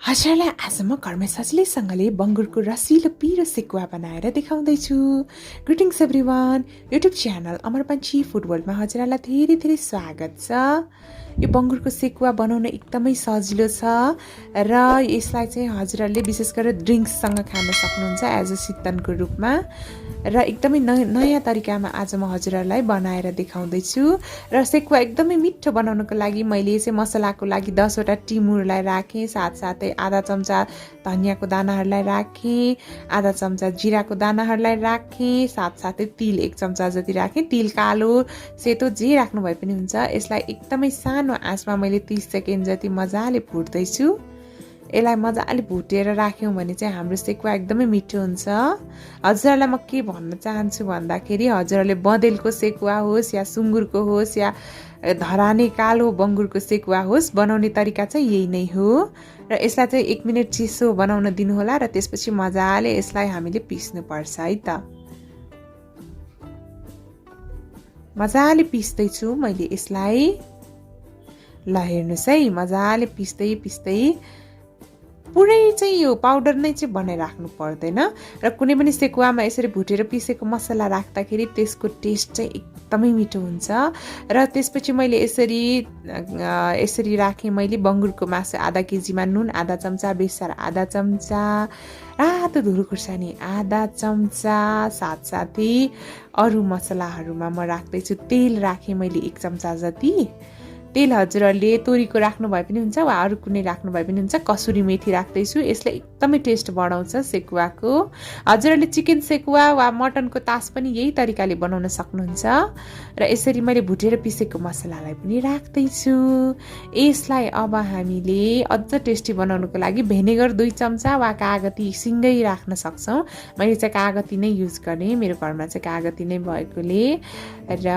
हजुरलाई आज म घरमै सजिलैसँगले बङ्गुरको रसिलो पिरो सेकुवा बनाएर देखाउँदैछु। Greetings everyone, YouTube channel Amar Panchhi food वर्ल्डमा हजुरलाई धेरै धेरै स्वागत छ। यो बङ्गुरको सेकुवा बनाउन एकदमै सजिलो छ र यसलाई चाहिँ हजुरहरूले विशेष गरेर ड्रिङ्क्ससँग खान सक्नुहुन्छ एज अ शीतनको रूपमा र एकदमै नयाँ तरिकामा आज म हजुरहरूलाई बनाएर देखाउँदैछु। र सेकुवा एकदमै मिठो बनाउनको लागि मैले चाहिँ मसलाको लागि 10 वटा टिमुरलाई राखेँ, साथसाथै आधा चम्चा धनियाँको दानाहरूलाई राखेँ, आधा चम्चा जिराको दानाहरूलाई राखेँ, साथसाथै तिल 1 चम्चा जति राखेँ। तिल कालो सेतो जे राख्नु भए पनि हुन्छ। यसलाई एकदमै सानो आँचमा मैले 30 सेकेन्ड जति मजाले भुट्दैछु। यसलाई मजाले भुटेर राख्यौँ भने चाहिँ हाम्रो सेकुवा एकदमै मिठो हुन्छ। हजुरहरूलाई म के भन्न चाहन्छु भन्दाखेरि हजुरहरूले बँदेलको सेकुवा होस् या सुँगुरको होस् या धराने कालो बङ्गुरको सेकुवा होस्, बनाउने तरिका चाहिँ यही नै हो। र यसलाई चाहिँ 1 मिनट चिसो बनाउन दिनुहोला र त्यसपछि मजाले यसलाई हामीले पिस्नुपर्छ है त। मजाले पिस्दैछु मैले यसलाई। ल हेर्नुहोस् है, मजाले पिस्दै पुरै चाहिँ यो पाउडर नै चाहिँ बनाइराख्नु पर्दैन र कुनै पनि सेकुवामा यसरी भुटेर पिसेको मसला राख्दाखेरि त्यसको टेस्ट चाहिँ एकदमै मिठो हुन्छ। र त्यसपछि मैले यसरी राखेँ। मैले बङ्गुरको मासु आधा केजीमा नुन आधा चम्चा, बेसार आधा चम्चा, रातो धुलो खुर्सानी आधा चम्चा, साथसाथै अरू मसलाहरूमा म राख्दैछु। तेल राखेँ मैले 1 चम्चा जति। तेल हजुरहरूले तोरीको राख्नु भए पनि हुन्छ वा अरू कुनै राख्नु भए पनि हुन्छ। कसुरी मेथी राख्दैछु, यसले एकदमै टेस्ट बढाउँछ सेकुवाको। हजुरहरूले चिकन सेकुवा वा मटनको तास पनि यही तरिकाले बनाउन सक्नुहुन्छ। र यसरी मैले भुटेर पिसेको मसलालाई पनि राख्दैछु। यसलाई अब हामीले अझ टेस्टी बनाउनको लागि भेनेगर 2 चम्चा वा कागती सिँगै राख्न सक्छौँ। मैले चाहिँ कागती नै युज गरेँ, मेरो घरमा चाहिँ कागती नै भएकोले। र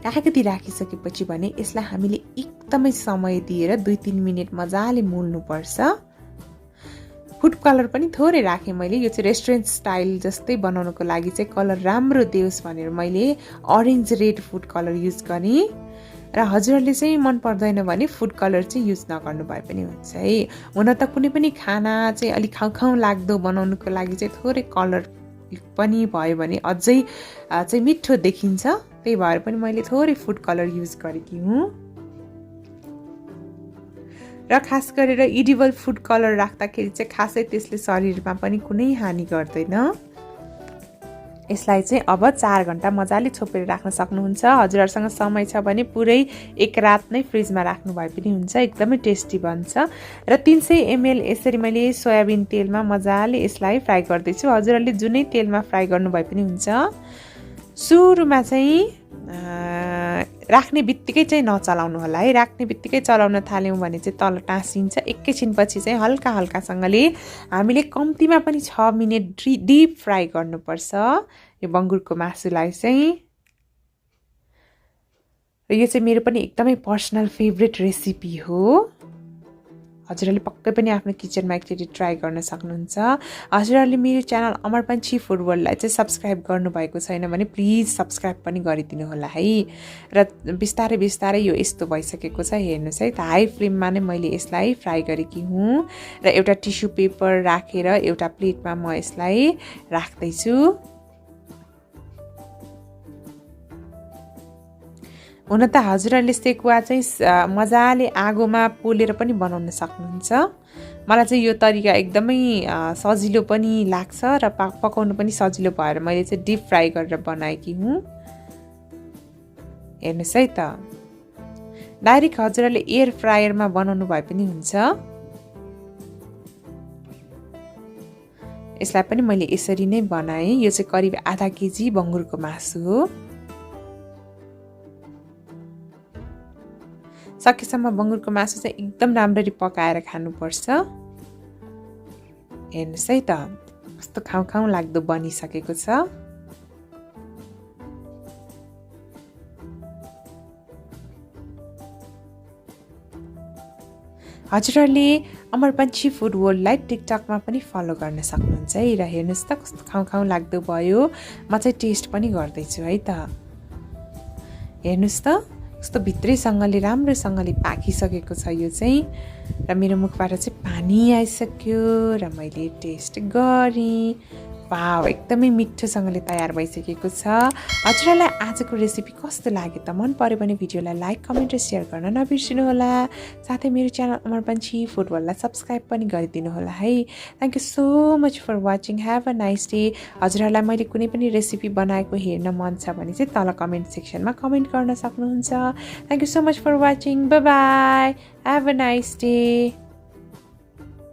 कागती राखिसकेपछि भने यसलाई हामीले एकदमै समय दिएर 2-3 मिनट मजाले मोल्नुपर्छ। फुड कलर पनि थोरै राखेँ मैले। यो चाहिँ रेस्टुरेन्ट स्टाइल जस्तै बनाउनको लागि चाहिँ कलर राम्रो देओस् भनेर मैले arrange red food colour use गरेँ। र हजुरहरूले चाहिँ मन पर्दैन भने फुड कलर चाहिँ युज नगर्नु भए पनि हुन्छ है। हुन त कुनै पनि खाना चाहिँ अलिक खाउँ लाग्दो बनाउनुको लागि चाहिँ थोरै कलर पनि भयो भने अझै चाहिँ मिठो देखिन्छ। त्यही भएर पनि मैले थोरै फुड कलर युज गरेकी हुँ। र खास गरेर इडिबल फुड कलर राख्दाखेरि चाहिँ खासै त्यसले शरीरमा पनि कुनै हानि गर्दैन। यसलाई चाहिँ अब 4 घण्टा मजाले छोपेर राख्न सक्नुहुन्छ। हजुरहरूसँग समय छ भने पुरै 1 रात नै फ्रिजमा राख्नु भए पनि हुन्छ, एकदमै टेस्टी बन्छ। र 300 ml यसरी मैले सोयाबिन तेलमा मजाले यसलाई फ्राई गर्दैछु। हजुरहरूले जुनै तेलमा फ्राई गर्नु भए पनि हुन्छ। सुरुमा चाहिँ राख्ने बित्तिकै चाहिँ नचलाउनु होला है। राख्ने बित्तिकै चलाउन थाल्यौँ भने चाहिँ तल टाँसिन्छ। एकैछिनपछि चाहिँ हल्का हल्कासँगले हामीले कम्तीमा पनि 6 मिनट डिप फ्राई गर्नुपर्छ यो बङ्गुरको मासुलाई चाहिँ। र यो चाहिँ मेरो पनि एकदमै पर्सनल फेभरेट रेसिपी हो। हजुरहरूले पक्कै पनि आफ्नो किचनमा एकचोटि ट्राई गर्न सक्नुहुन्छ। हजुरहरूले मेरो च्यानल अमर पन्छी फुड वर्ल्डलाई चाहिँ सब्सक्राइब गर्नुभएको छैन भने प्लिज सब्सक्राइब पनि गरिदिनु होला है। र बिस्तारै यो यस्तो भइसकेको छ, हेर्नुहोस् है त। हाई फ्लेममा नै मैले यसलाई फ्राई गरेकी हुँ। र एउटा टिस्यु पेपर राखेर एउटा प्लेटमा म यसलाई राख्दैछु। हुन त हजुरहरूले सेकुवा चाहिँ मजाले आगोमा पोलेर पनि बनाउन सक्नुहुन्छ। मलाई चाहिँ यो तरिका एकदमै सजिलो पनि लाग्छ र पकाउनु पनि सजिलो भएर मैले चाहिँ डिप फ्राई गरेर बनाएकी हुँ। हेर्नुहोस् है त। डाइरेक्ट हजुरहरूले एयर फ्रायरमा बनाउनु भए पनि हुन्छ। यसलाई पनि मैले यसरी नै बनाएँ। यो चाहिँ करिब आधा केजी बङ्गुरको मासु हो। सकेसम्म बङ्गुरको मासु चाहिँ एकदम राम्ररी पकाएर खानुपर्छ। हेर्नुहोस् है त, कस्तो खाउँ लाग्दो बनिसकेको छ। हजुरहरूले अमर पन्छी फुड वर्ल्डलाई टिकटकमा पनि फलो गर्न सक्नुहुन्छ है। र हेर्नुहोस् त कस्तो खाउँ लाग्दो भयो। म चाहिँ टेस्ट पनि गर्दैछु है त। हेर्नुहोस् त कस्तो भित्रैसँगले राम्रोसँगले पाकिसकेको छ यो चाहिँ र मेरो मुखबाट चाहिँ पानी आइसक्यो र मैले टेस्ट गरेँ वाउ एकदमै मिठोसँगले तयार भइसकेको छ हजुरहरूलाई आजको रेसिपी कस्तो लाग्यो त मन पर्यो भने भिडियोलाई लाइक कमेन्ट र सेयर गर्न नबिर्सिनु होला साथै मेरो च्यानल अमर पन्छी फुड वर्ल्डलाई सब्स्क्राइब पनि गरिदिनु होला है thank you so much for watching have a nice day हजुरहरूलाई मैले कुनै पनि रेसिपी बनाएको हेर्न मन छ भने चाहिँ तल कमेन्ट सेक्सनमा कमेन्ट गर्न सक्नुहुन्छ thank you so much for watching bye bye have a nice day